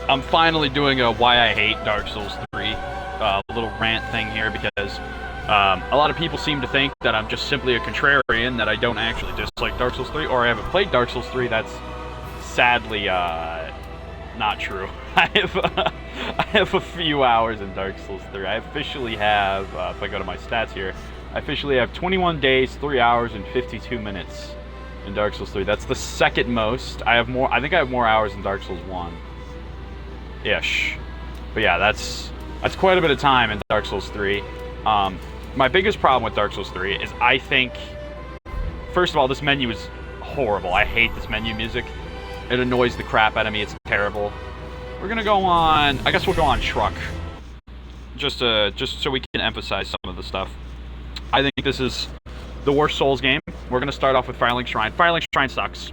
I'm finally doing a why I hate Dark Souls 3 little rant thing here because a lot of people seem to think that I'm just simply a contrarian, that I don't actually dislike Dark Souls 3, or I haven't played Dark Souls 3. That's sadly not true. I have a few hours in Dark Souls 3. I officially have, if I go to my stats here, I officially have 21 days, 3 hours, and 52 minutes in Dark Souls 3. That's the second most. I think I have more hours in Dark Souls 1. Ish. But yeah, that's quite a bit of time in Dark Souls 3. My biggest problem with Dark Souls 3 is I think, first of all, this menu is horrible. I hate this menu music. It annoys the crap out of me. It's terrible. We're gonna go on, I guess we'll go on Truck. Just so we can emphasize some of the stuff. I think this is the worst Souls game. We're gonna start off with Firelink Shrine. Firelink Shrine sucks.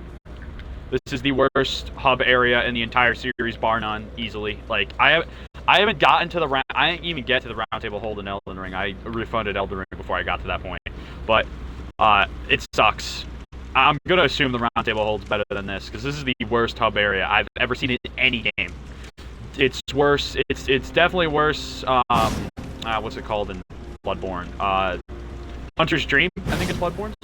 This is the worst hub area in the entire series, bar none, easily. Like, I haven't gotten to the I didn't even get to the round table hold in Elden Ring. I refunded Elden Ring before I got to that point. But it sucks. I'm gonna assume the round table hold's better than this, because this is the worst hub area I've ever seen in any game. It's worse. It's definitely worse. What's it called in Bloodborne? Hunter's Dream, I think it's Bloodborne's.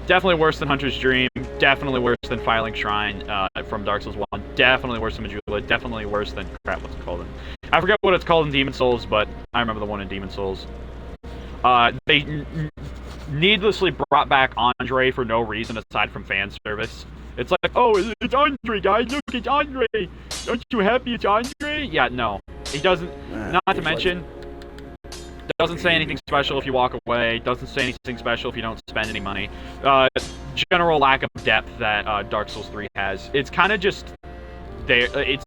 Definitely worse than Hunter's Dream. Definitely worse than Firelink Shrine from Dark Souls 1. Definitely worse than Majula. Definitely worse than... Crap, what's it called? I forget what it's called in Demon Souls, but I remember the one in Demon Souls. They needlessly brought back Andre for no reason aside from fan service. It's like, oh, it's Andre, guys. Look, it's Andre. Aren't you happy it's Andre? Yeah, no. He doesn't... Not to mention... Doesn't say anything special if you walk away. Doesn't say anything special if you don't spend any money. General lack of depth that Dark Souls 3 has. It's kind of just there. It's.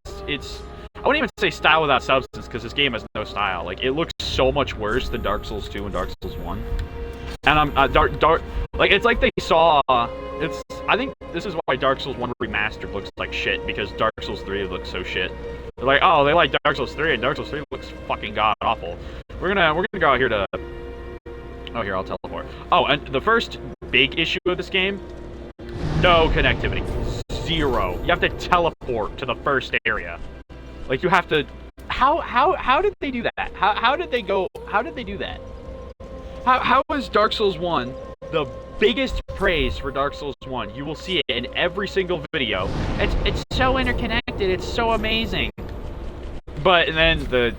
I wouldn't even say style without substance, because this game has no style. Like, it looks so much worse than Dark Souls 2 and Dark Souls 1. And I'm like, it's like they saw. I think this is why Dark Souls 1 Remastered looks like shit, because Dark Souls 3 looks so shit. They're like, oh, they like Dark Souls 3, and Dark Souls 3 looks fucking god awful. We're gonna go out here to... Oh, here, I'll teleport. Oh, and the first big issue of this game, no connectivity. Zero. You have to teleport to the first area. Like, you have to... How did they do that? How did they do that? How is Dark Souls 1 the biggest praise for Dark Souls 1? You will see it in every single video. It's so interconnected. It's so amazing. But then the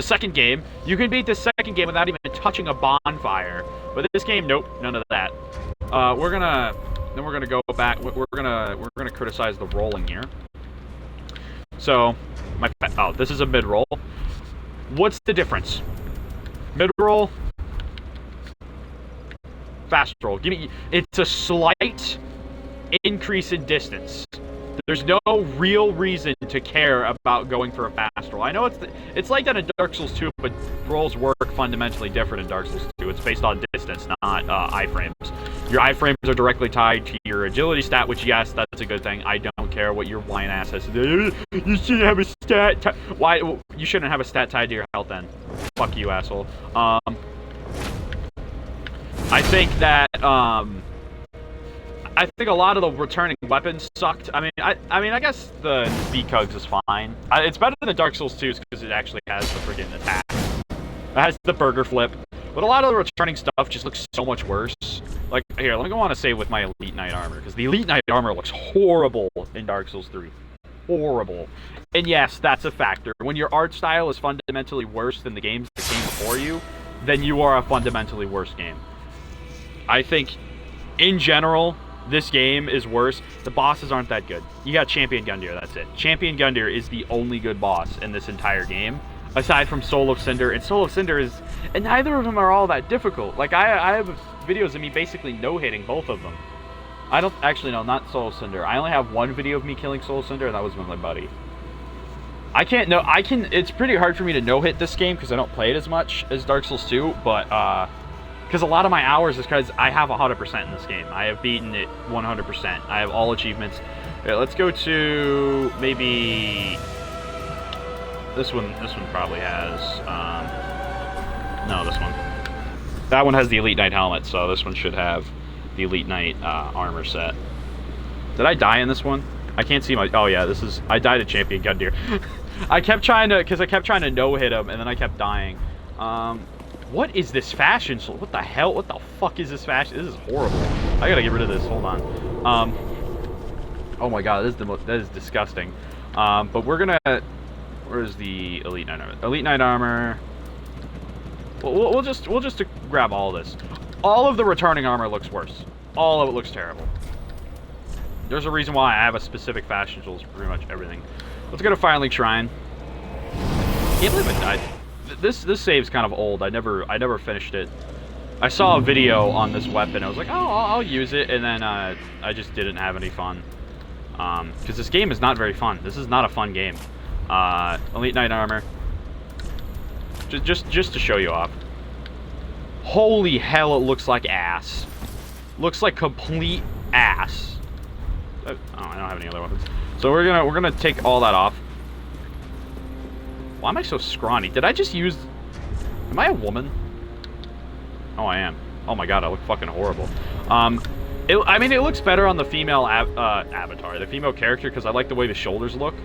second game, you can beat the second game without even touching a bonfire. But this game, nope, none of that. We're gonna go back. We're gonna criticize the rolling here. So, this is a mid roll. What's the difference? Mid roll, fast roll. It's a slight increase in distance. There's no real reason to care about going for a fast roll. I know it's like that in Dark Souls 2, but rolls work fundamentally different in Dark Souls 2. It's based on distance, not iframes. Your iframes are directly tied to your agility stat, which, yes, that's a good thing. I don't care what your whine ass has to do. You shouldn't have a stat. Why? You shouldn't have a stat tied to your health then. Fuck you, asshole. I think that I think a lot of the returning weapons sucked. I mean, I guess the V-Cugs is fine. It's better than the Dark Souls 2 because it actually has the friggin' attack. It has the burger flip. But a lot of the returning stuff just looks so much worse. Like, here, let me go on a save with my Elite Knight armor, because the Elite Knight armor looks horrible in Dark Souls 3. Horrible. And yes, that's a factor. When your art style is fundamentally worse than the games that came before you, then you are a fundamentally worse game. I think, in general, this game is worse. The bosses aren't that good. You got Champion Gundyr, that's it. Champion Gundyr is the only good boss in this entire game, aside from Soul of Cinder. And Soul of Cinder is... And neither of them are all that difficult. Like, I have videos of me basically no-hitting both of them. I don't... Actually, no, not Soul of Cinder. I only have one video of me killing Soul of Cinder, and that was with my buddy. It's pretty hard for me to no-hit this game, because I don't play it as much as Dark Souls 2, but, because a lot of my hours is because I have 100% in this game. I have beaten it 100%. I have all achievements. Here, let's go to maybe this one. This one probably has. No, this one. That one has the Elite Knight helmet, so this one should have the Elite Knight armor set. Did I die in this one? I can't see my... Oh, yeah, this is... I died at Champion Gun Deer. I kept trying to... Because I kept trying to no-hit him, and then I kept dying. What is this fashion? What the hell? What the fuck is this fashion? This is horrible. I gotta get rid of this. Hold on. Oh, my God. That is disgusting. But we're gonna... Where's the Elite Knight Armor? Elite Knight Armor... We'll just grab all of this. All of the returning armor looks worse. All of it looks terrible. There's a reason why I have a specific fashion tools for pretty much everything. Let's go to Fireling Shrine. Can't believe I died. This save's kind of old. I never finished it. I saw a video on this weapon. I was like, oh, I'll use it, and then I just didn't have any fun. Because this game is not very fun. This is not a fun game. Elite Knight Armor. Just to show you off. Holy hell, it looks like ass. Looks like complete ass. Oh, I don't have any other weapons. So we're gonna take all that off. Why am I so scrawny? Did I just use... Am I a woman? Oh, I am. Oh my god, I look fucking horrible. I mean, it looks better on the female avatar, the female character, because I like the way the shoulders look.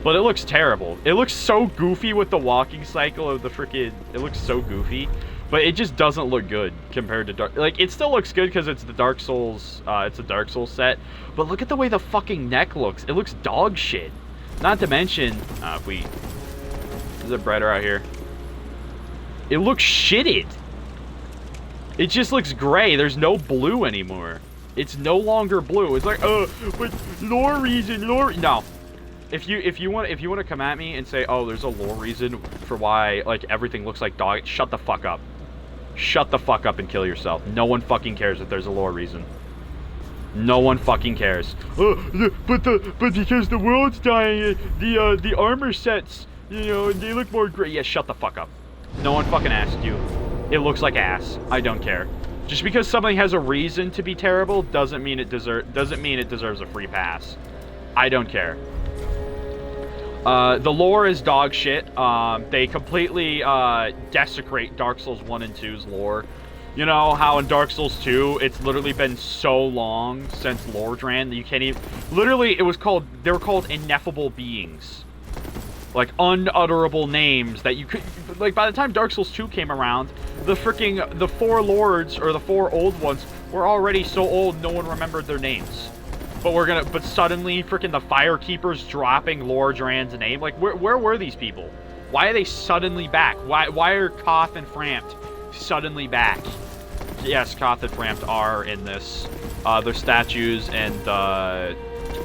But it looks terrible. It looks so goofy with the walking cycle of the freaking... It looks so goofy. But it just doesn't look good compared to Dark... Like, it still looks good because it's the Dark Souls... it's a Dark Souls set. But look at the way the fucking neck looks. It looks dog shit. Not to mention... if we... Is it brighter out here? It looks shitted. It just looks gray. There's no blue anymore. It's no longer blue. It's like, but lore reason, lore... No. If you want to come at me and say, oh, there's a lore reason for why, like, everything looks like dog... Shut the fuck up. Shut the fuck up and kill yourself. No one fucking cares if there's a lore reason. No one fucking cares. But because the world's dying, the armor sets, you know, they look more great. Yeah, shut the fuck up. No one fucking asked you. It looks like ass. I don't care. Just because something has a reason to be terrible doesn't mean it deserves a free pass. I don't care. The lore is dog shit. They completely desecrate Dark Souls 1 and 2's lore. You know how in Dark Souls 2, it's literally been so long since lore ran that you can't even... Literally, they were called ineffable beings. Like, unutterable names that you could... Like, by the time Dark Souls 2 came around, the four lords, or the four old ones, were already so old no one remembered their names. But suddenly, freaking the Firekeeper's dropping Lord Dran's name. Like, where were these people? Why are they suddenly back? Why are Koth and Frampt suddenly back? Yes, Koth and Frampt are in this. Their statues, and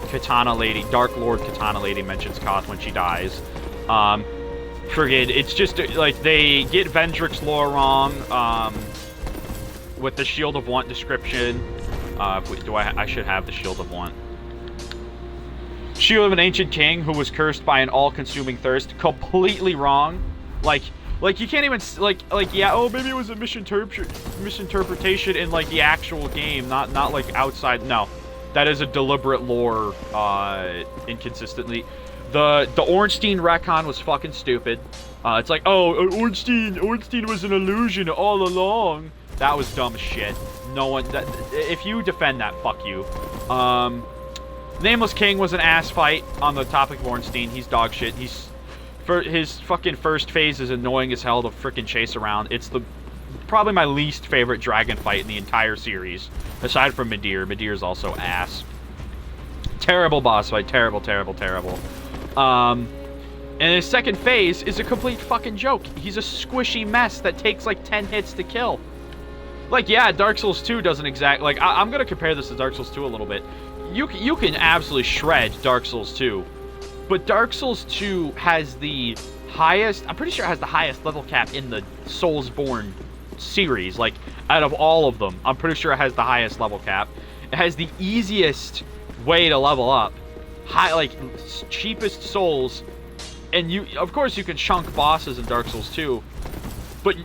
Katana Lady, Dark Lord Katana Lady mentions Koth when she dies. Friggin', it's just, like, they get Vendrick's lore wrong, with the Shield of Want description. I should have the Shield of Want. Shield of an Ancient King who was cursed by an all-consuming thirst. Completely wrong. Like you can't even, yeah, oh, maybe it was a misinterpretation in, like, the actual game, not like, outside. No. That is a deliberate lore, inconsistently. The Ornstein retcon was fucking stupid. It's like, oh, Ornstein was an illusion all along. That was dumb as shit. No one... if you defend that, fuck you. Nameless King was an ass fight on the topic of Ornstein. He's dog shit. His fucking first phase is annoying as hell to freaking chase around. It's probably my least favorite dragon fight in the entire series. Aside from Midir. Midir's also ass. Terrible boss fight. Terrible, terrible, terrible. And his second phase is a complete fucking joke. He's a squishy mess that takes like 10 hits to kill. Like, yeah, Dark Souls 2 doesn't exact... Like, I'm going to compare this to Dark Souls 2 a little bit. You can absolutely shred Dark Souls 2. But Dark Souls 2 has the highest... I'm pretty sure it has the highest level cap in the Soulsborne series. Like, out of all of them, I'm pretty sure it has the highest level cap. It has the easiest way to level up. Cheapest souls. And of course, you can chunk bosses in Dark Souls 2. But...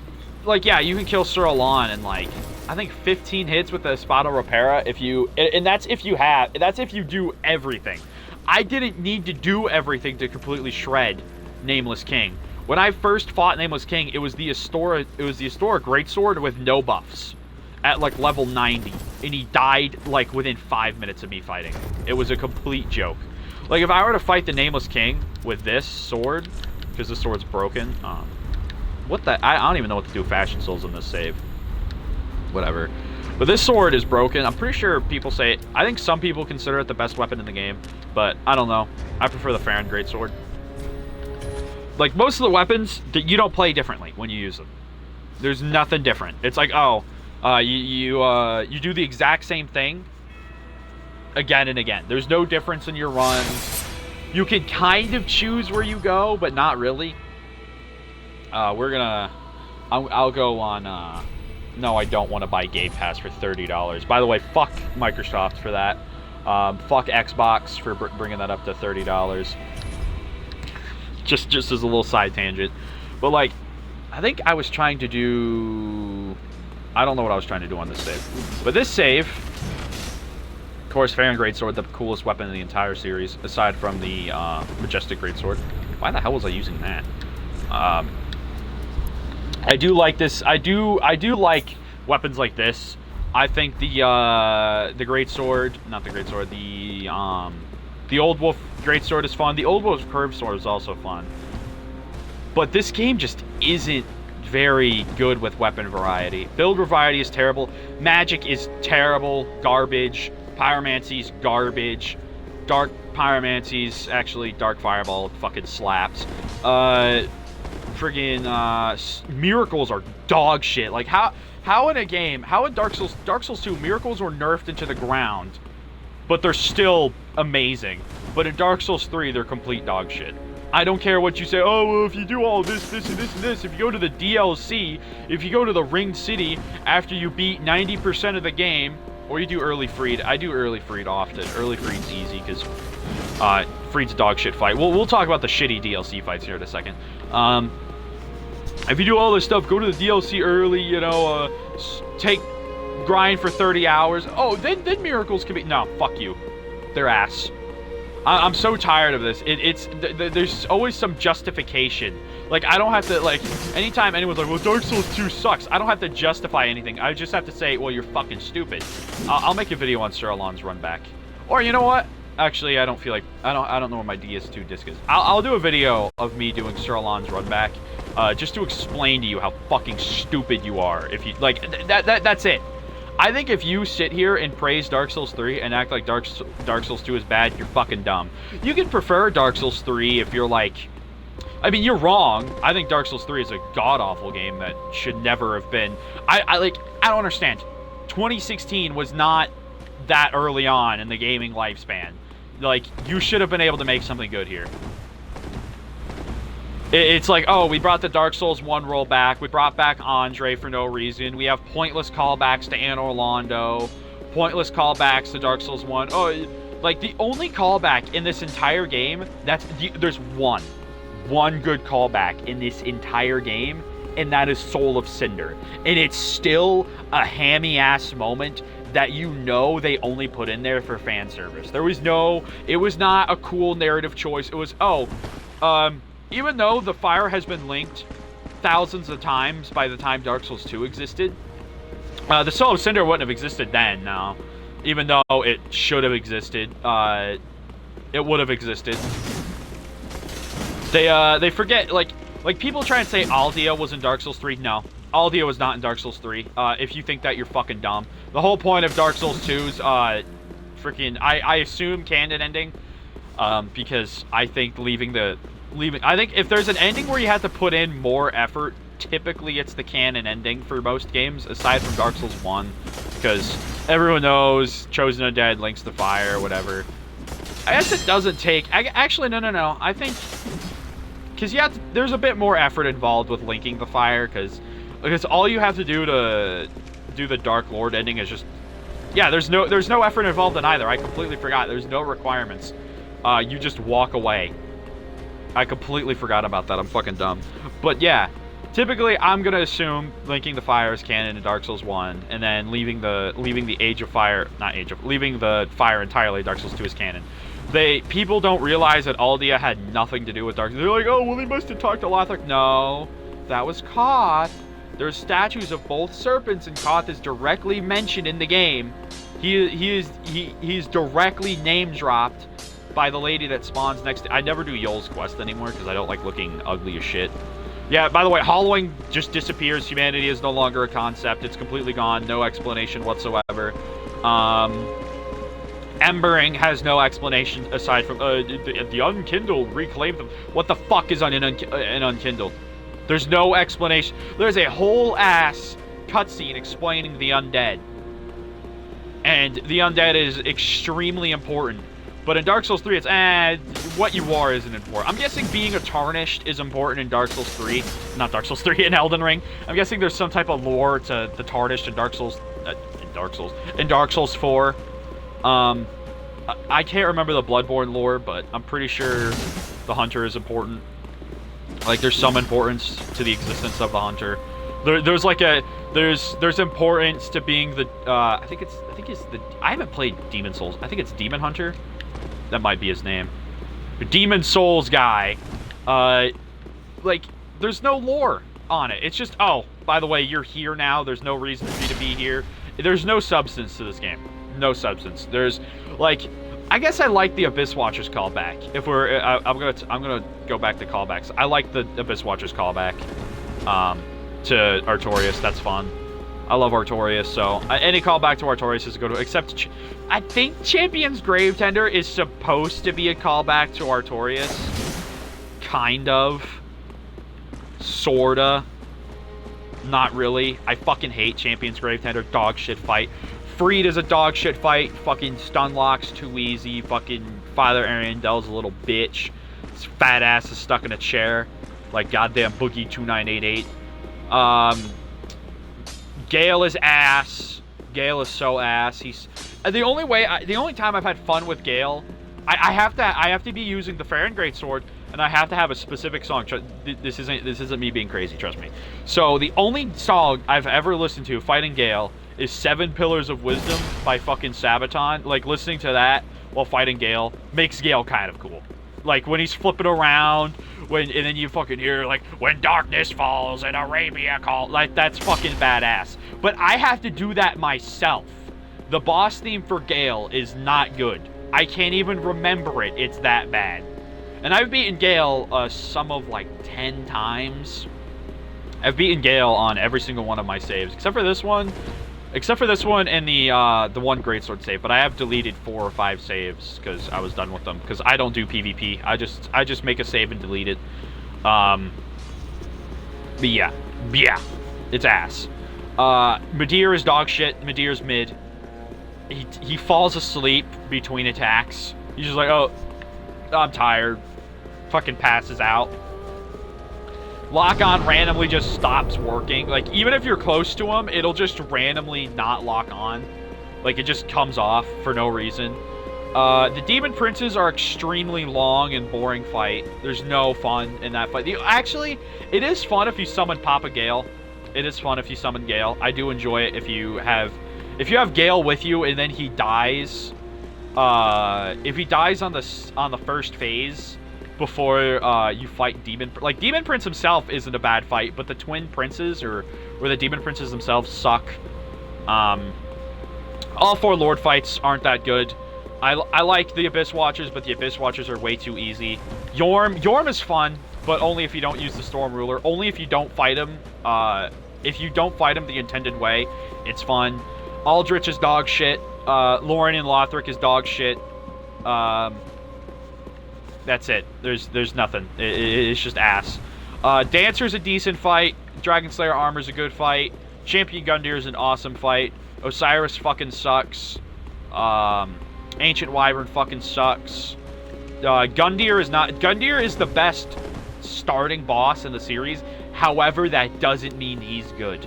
like, yeah, you can kill Sir Alan in, like, I think 15 hits with the Espada Repara and that's if you do everything. I didn't need to do everything to completely shred Nameless King. When I first fought Nameless King, it was the Astora Greatsword with no buffs at, like, level 90. And he died, like, within 5 minutes of me fighting. It was a complete joke. Like, if I were to fight the Nameless King with this sword, because this sword's broken, what the... I don't even know what to do with Fashion Souls in this save. Whatever. But this sword is broken. I'm pretty sure people say... I think some people consider it the best weapon in the game, but I don't know. I prefer the Farron Greatsword. Like, most of the weapons, you don't play differently when you use them. There's nothing different. It's like, oh, you do the exact same thing again and again. There's no difference in your runs. You can kind of choose where you go, but not really. We're gonna... I'll go on... no, I don't want to buy Game Pass for $30. By the way, fuck Microsoft for that. Fuck Xbox for bringing that up to $30. Just as a little side tangent. But, like, I think I was trying to do... I don't know what I was trying to do on this save. But this save... Of course, Farron Greatsword, the coolest weapon in the entire series, aside from the Majestic Greatsword. Why the hell was I using that? I do like this. I do like weapons like this. I think the Greatsword, not the Greatsword, the Old Wolf Greatsword is fun. The Old Wolf Curved Sword is also fun. But this game just isn't very good with weapon variety. Build variety is terrible. Magic is terrible. Garbage. Pyromancy's garbage. Dark Pyromancy's actually Dark Fireball fucking slaps. Friggin' miracles are dog shit. Like how in a game, how in Dark Souls 2, miracles were nerfed into the ground, but they're still amazing. But in Dark Souls 3, they're complete dog shit. I don't care what you say, oh, well, if you do all this, and this, if you go to the DLC, if you go to the Ringed City after you beat 90% of the game, or you do early Freed. I do early Freed often. Early Freed's easy, because Freed's a dog shit fight. We'll talk about the shitty DLC fights here in a second. If you do all this stuff, go to the DLC early, you know, grind for 30 hours. Oh, then miracles can be... No, fuck you. They're ass. I'm so tired of this. There's always some justification. Like, I don't have to, like, anytime anyone's like, well, Dark Souls 2 sucks, I don't have to justify anything. I just have to say, well, you're fucking stupid. I'll make a video on Sir Alon's run back. Or, you know what? Actually, I don't feel like... I don't know where my DS2 disc is. I'll do a video of me doing Sir Alon's run back, just to explain to you how fucking stupid you are. If you... Like, that's it. I think if you sit here and praise Dark Souls 3 and act like Dark Souls 2 is bad, you're fucking dumb. You can prefer Dark Souls 3 if you're like... I mean, you're wrong. I think Dark Souls 3 is a god-awful game that should never have been... I don't understand. 2016 was not that early on in the gaming lifespan. Like, you should have been able to make something good here. It's like, oh, we brought the Dark Souls 1 roll back. We brought back Andre for no reason. We have pointless callbacks to Anor Londo. Pointless callbacks to Dark Souls 1. Oh, like, the only callback in this entire game, there's one good callback in this entire game, and that is Soul of Cinder. And it's still a hammy-ass moment that you know they only put in there for fan service. It was not a cool narrative choice. It was, even though the fire has been linked thousands of times by the time Dark Souls 2 existed, the Soul of Cinder wouldn't have existed then, no. Even though it should have existed, it would have existed. They forget, like people try and say Aldia was in Dark Souls 3. No, Aldia was not in Dark Souls 3. If you think that, you're fucking dumb. The whole point of Dark Souls 2's, I assume canon ending, because I think I think if there's an ending where you have to put in more effort, typically it's the canon ending for most games, aside from Dark Souls 1, because everyone knows Chosen Undead links the fire, whatever. I guess it doesn't take... Actually, no. I think... Because there's a bit more effort involved with linking the fire, because all you have to do to do the Dark Lord ending is just... Yeah, there's no effort involved in either. I completely forgot. There's no requirements. You just walk away. I completely forgot about that. I'm fucking dumb. But yeah, typically I'm gonna assume linking the fire is canon in Dark Souls 1, and then leaving the fire entirely Dark Souls 2 is canon. People don't realize that Aldia had nothing to do with Dark Souls. They're like, oh, well, they must have talked to Lothric. No, that was Koth. There's statues of both serpents, and Koth is directly mentioned in the game. He's directly name dropped by the lady that spawns next to... I never do Yoel's quest anymore because I don't like looking ugly as shit. Yeah, by the way, hollowing just disappears. Humanity is no longer a concept. It's completely gone. No explanation whatsoever. Embering has no explanation aside from the unkindled reclaim them. What the fuck is an unkindled? There's no explanation. There's a whole ass cutscene explaining the undead. And the undead is extremely important. But in Dark Souls 3, it's, what you are isn't important. I'm guessing being a Tarnished is important in Dark Souls 3. Not Dark Souls 3, in Elden Ring. I'm guessing there's some type of lore to the Tarnished in Dark Souls... in Dark Souls 4. I can't remember the Bloodborne lore, but I'm pretty sure the Hunter is important. Like, there's some importance to the existence of the Hunter. There's like a... There's importance to being the... I think it's the... I haven't played Demon Souls. I think it's Demon Hunter. That might be his name. The Demon Souls guy. Like, there's no lore on it. It's just, oh, by the way, you're here now. There's no reason for you to be here. There's no substance to this game. No substance. There's, like... I guess I like the Abyss Watchers callback. If we're... I'm gonna go back to callbacks. I like the Abyss Watchers callback. To Artorias. That's fun. I love Artorias, so any callback to Artorias is a good one. Except, I think Champion's Gravetender is supposed to be a callback to Artorias. Kind of. Sorta. Not really. I fucking hate Champion's Gravetender. Dog shit fight. Freed is a dog shit fight. Fucking stun locks too easy. Fucking Father Ariandel's a little bitch. His fat ass is stuck in a chair. Like goddamn Boogie 2988. Gale is ass. Gale is so ass. He's the only time I've had fun with Gale. I have to be using the Fair and Great Sword, and I have to have a specific song. This isn't me being crazy. Trust me. So the only song I've ever listened to fighting Gale is 7 Pillars of Wisdom by fucking Sabaton. Like, listening to that while fighting Gale makes Gale kind of cool. Like, when he's flipping around, and then you fucking hear, like, when darkness falls and Arabia calls. Like, that's fucking badass. But I have to do that myself. The boss theme for Gale is not good. I can't even remember it. It's that bad. And I've beaten Gale a sum of, like, 10 times. I've beaten Gale on every single one of my saves, except for this one. Except for this one and the one Greatsword save, but I have deleted 4 or 5 saves because I was done with them. Because I don't do PvP. I just make a save and delete it. But yeah, it's ass. Midir is dog shit. Midir's mid. He falls asleep between attacks. He's just like, oh, I'm tired. Fucking passes out. Lock-on randomly just stops working. Like, even if you're close to him, it'll just randomly not lock on. Like, it just comes off for no reason. The Demon Princes are extremely long and boring fight. There's no fun in that fight. Actually, it is fun if you summon Papa Gale. It is fun if you summon Gale. I do enjoy it if you have Gale with you and then he dies. If he dies on the first phase, before you fight Demon... Like, Demon Prince himself isn't a bad fight, but the Twin Princes, or the Demon Princes themselves, suck. All 4 Lord fights aren't that good. I like the Abyss Watchers, but the Abyss Watchers are way too easy. Yorm is fun, but only if you don't use the Storm Ruler. Only if you don't fight him. If you don't fight him the intended way, it's fun. Aldrich is dog shit. Lauren and Lothric is dog shit. That's it. There's nothing. It's just ass. Dancer's a decent fight. Dragon Slayer Armor's a good fight. Champion Gundyr is an awesome fight. Osiris fucking sucks. Ancient Wyvern fucking sucks. Gundyr is not... Gundyr is the best starting boss in the series. However, that doesn't mean he's good.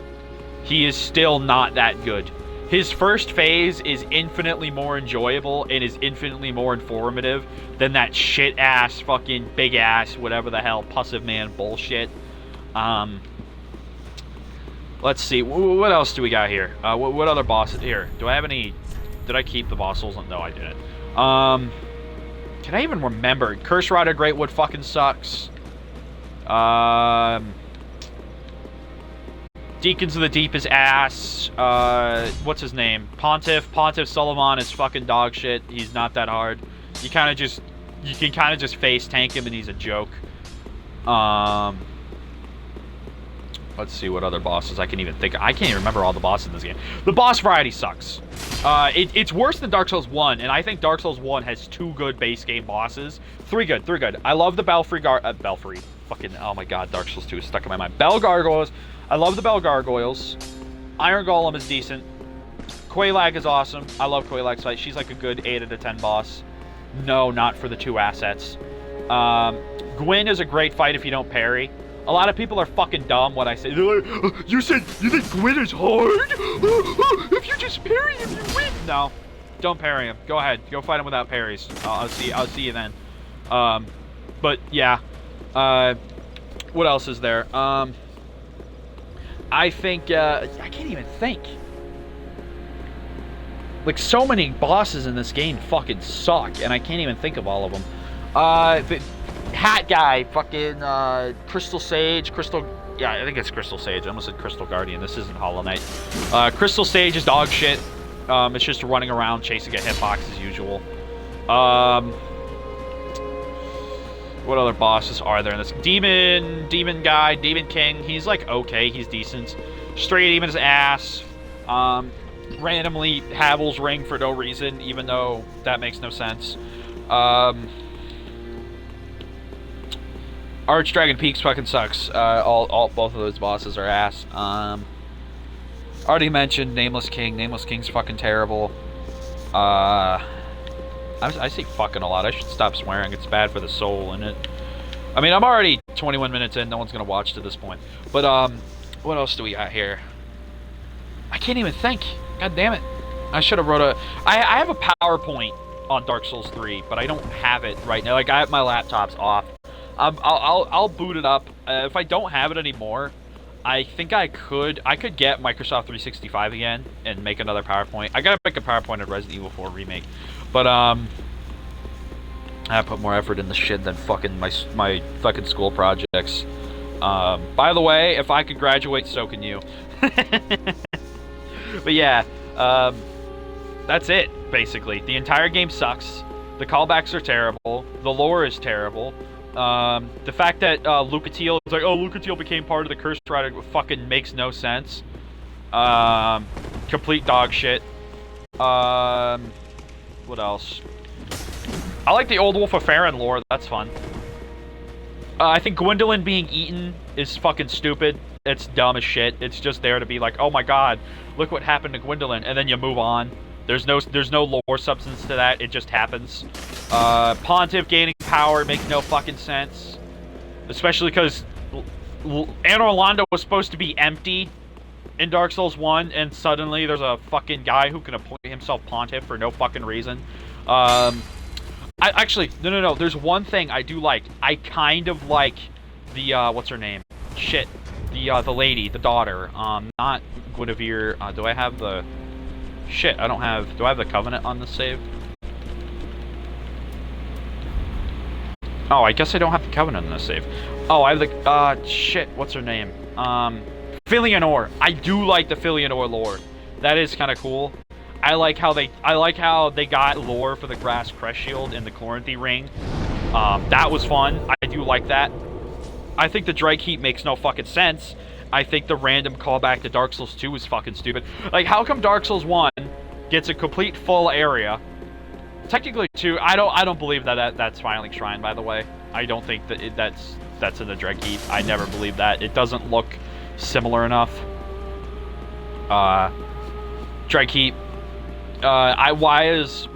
He is still not that good. His first phase is infinitely more enjoyable and is infinitely more informative than that shit-ass, fucking big-ass, whatever the hell, Pussive Man bullshit. Let's see. What else do we got here? What other bosses? Here. Do I have any... Did I keep the boss souls? No, I didn't. Can I even remember? Curse Rider Greatwood fucking sucks. Deacons of the Deep is ass. What's his name? Pontiff Suleiman is fucking dog shit. He's not that hard. You kind of just you can kind of just face tank him and he's a joke. Let's see what other bosses I can even think of. I can't even remember all the bosses in this game. The boss variety sucks. It's worse than Dark Souls 1, and I think Dark Souls 1 has 2 good base game bosses. 3 good. I love the Belfry. Fucking, oh my god, Dark Souls 2 is stuck in my mind. Bell Gargoyles. I love the Bell Gargoyles. Iron Golem is decent. Quelaag is awesome. I love Quelaag's fight. She's like a good 8 out of 10 boss. No, not for the 2 assets. Gwyn is a great fight if you don't parry. A lot of people are fucking dumb when I say, you think Gwyn is hard? If you just parry him, you win. No, don't parry him. Go ahead. Go fight him without parries. I'll see you then. But yeah. What else is there? I think, I can't even think. Like, so many bosses in this game fucking suck, and I can't even think of all of them. The hat guy, fucking, Crystal Sage, yeah, I think it's Crystal Sage. I almost said Crystal Guardian. This isn't Hollow Knight. Crystal Sage is dog shit. It's just running around chasing a hitbox as usual. What other bosses are there in this? Demon guy, Demon King. He's like okay, he's decent. Stray Demon's ass. Randomly Havel's ring for no reason, even though that makes no sense. Archdragon Peaks fucking sucks. Both of those bosses are ass. Already mentioned Nameless King. Nameless King's fucking terrible. I say fucking a lot. I should stop swearing. It's bad for the soul, isn't it? I mean, I'm already 21 minutes in. No one's gonna watch to this point. But what else do we got here? I can't even think. God damn it! I should have wrote a. I have a PowerPoint on Dark Souls 3, but I don't have it right now. Like, my laptop's off. I'll boot it up. If I don't have it anymore, I think I could get Microsoft 365 again and make another PowerPoint. I gotta make a PowerPoint of Resident Evil 4 Remake, but I put more effort in the shit than fucking my fucking school projects. By the way, if I could graduate, so can you. But yeah, that's it, basically. The entire game sucks. The callbacks are terrible. The lore is terrible. The fact that Lucatiel is like, oh, Lucatiel became part of the Curse Rider fucking makes no sense. Complete dog shit. What else? I like the Old Wolf of Farron lore. That's fun. I think Gwendolyn being eaten is fucking stupid. It's dumb as shit. It's just there to be like, oh my god, look what happened to Gwendolyn, and then you move on. There's no lore substance to that. It just happens. Pontiff gaining power makes no fucking sense. Especially because Anor Londo was supposed to be empty in Dark Souls 1, and suddenly there's a fucking guy who can appoint himself Pontiff for no fucking reason. Actually, no. There's one thing I do like. I kind of like the, what's her name? Shit. The lady, the daughter. Not Guinevere. Do I have the... Shit, I don't have... Do I have the Covenant on this save? Oh, I guess I don't have the Covenant on this save. Oh, I have the... shit, what's her name? Filianor. I do like the Filianor lore. That is kind of cool. I like how they got lore for the Grass Crest Shield in the Chloranthy Ring. That was fun. I do like that. I think the Drake Heat makes no fucking sense. I think the random callback to Dark Souls 2 is fucking stupid. Like, how come Dark Souls 1 gets a complete full area? Technically 2, I don't believe that's Smiling Shrine, by the way. I don't think that that's in the Drake Heat. I never believed that. It doesn't look similar enough. Drake Heat. Why is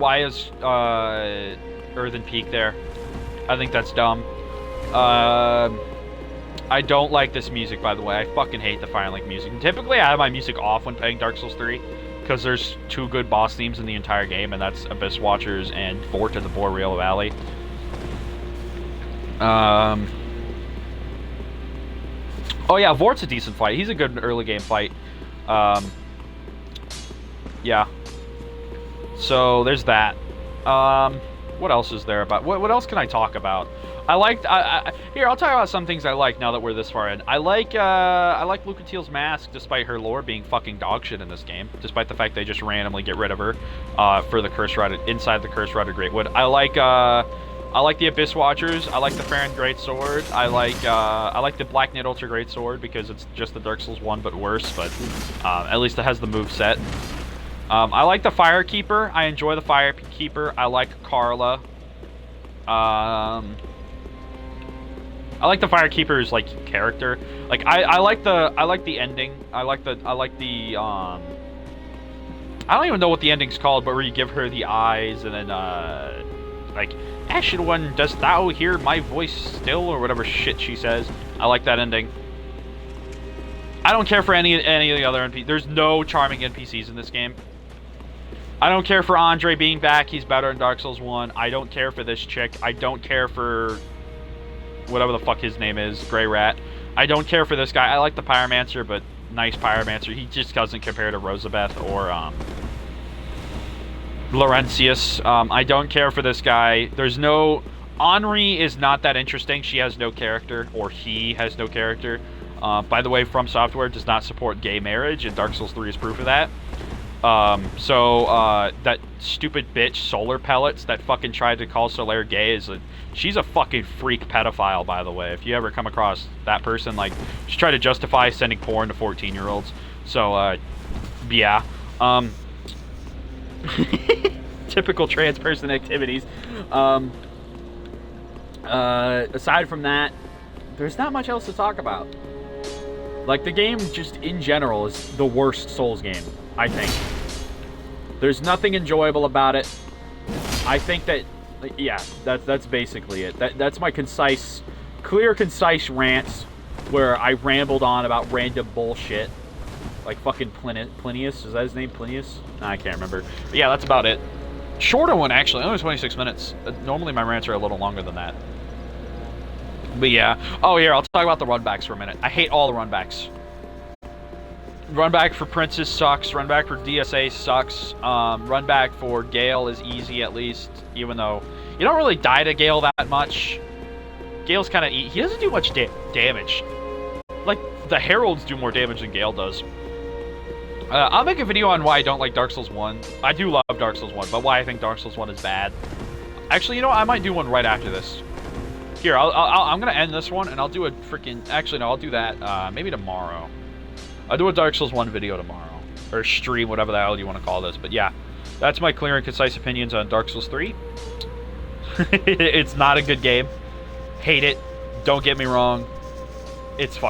Earthen Peak there? I think that's dumb. I don't like this music, by the way. I fucking hate the Fire Link music. And typically, I have my music off when playing Dark Souls 3, because there's 2 good boss themes in the entire game, and that's Abyss Watchers and Fort of the Boreal Valley. Oh yeah, Vort's a decent fight. He's a good early game fight. Yeah. So, there's that. What else is there about... What else can I talk about? Here, I'll talk about some things I like now that we're this far in. I like Lucatiel's mask, despite her lore being fucking dog shit in this game. Despite the fact they just randomly get rid of her for the Curse Rider, inside the Curse Rider Greatwood. I like I like the Abyss Watchers. I like the Farron Greatsword. I like the Black Knight Ultra Greatsword because it's just the Dark Souls 1 but worse. But at least it has the move set. I like the Firekeeper. I enjoy the Firekeeper. I like Carla. I like the Firekeeper's like character. Like I like the ending. I like the I don't even know what the ending's called, but where you give her the eyes and then like, Ashen One, dost thou hear my voice still, or whatever shit she says. I like that ending. I don't care for any of the other NPCs. There's no charming NPCs in this game. I don't care for Andre being back. He's better in Dark Souls 1. I don't care for this chick. I don't care for whatever the fuck his name is, Grey Rat. I don't care for this guy. I like the Pyromancer, but nice Pyromancer. He just doesn't compare to Rosabeth or Laurentius. I don't care for this guy. There's no... Henri is not that interesting. She has no character, or he has no character. By the way, From Software does not support gay marriage, and Dark Souls 3 is proof of that. That stupid bitch, Solar Pellets, that fucking tried to call Solaire gay, she's a fucking freak pedophile, by the way. If you ever come across that person, like, she tried to justify sending porn to 14-year-olds. So, yeah. Typical trans person activities. Aside from that, there's not much else to talk about. Like, the game just in general is the worst Souls game, I think. There's nothing enjoyable about it. I think that, yeah, that's basically it. That's my clear, concise rants where I rambled on about random bullshit. Like fucking Plinius, is that his name, Plinius? Nah, I can't remember. But yeah, that's about it. Shorter one, actually, only 26 minutes. Normally my rants are a little longer than that. But yeah. Oh, here, I'll talk about the runbacks for a minute. I hate all the runbacks. Runback for Princess sucks. Runback for DSA sucks. Runback for Gale is easy, at least, even though you don't really die to Gale that much. Gale's kind of... He doesn't do much damage. Like, the Heralds do more damage than Gale does. I'll make a video on why I don't like Dark Souls 1. I do love Dark Souls 1, but why I think Dark Souls 1 is bad. Actually, you know what? I might do one right after this. Here, I'm going to end this one, and I'll do a freaking... Actually, no, I'll do that maybe tomorrow. I'll do a Dark Souls 1 video tomorrow. Or stream, whatever the hell you want to call this. But yeah, that's my clear and concise opinions on Dark Souls 3. It's not a good game. Hate it. Don't get me wrong. It's fucking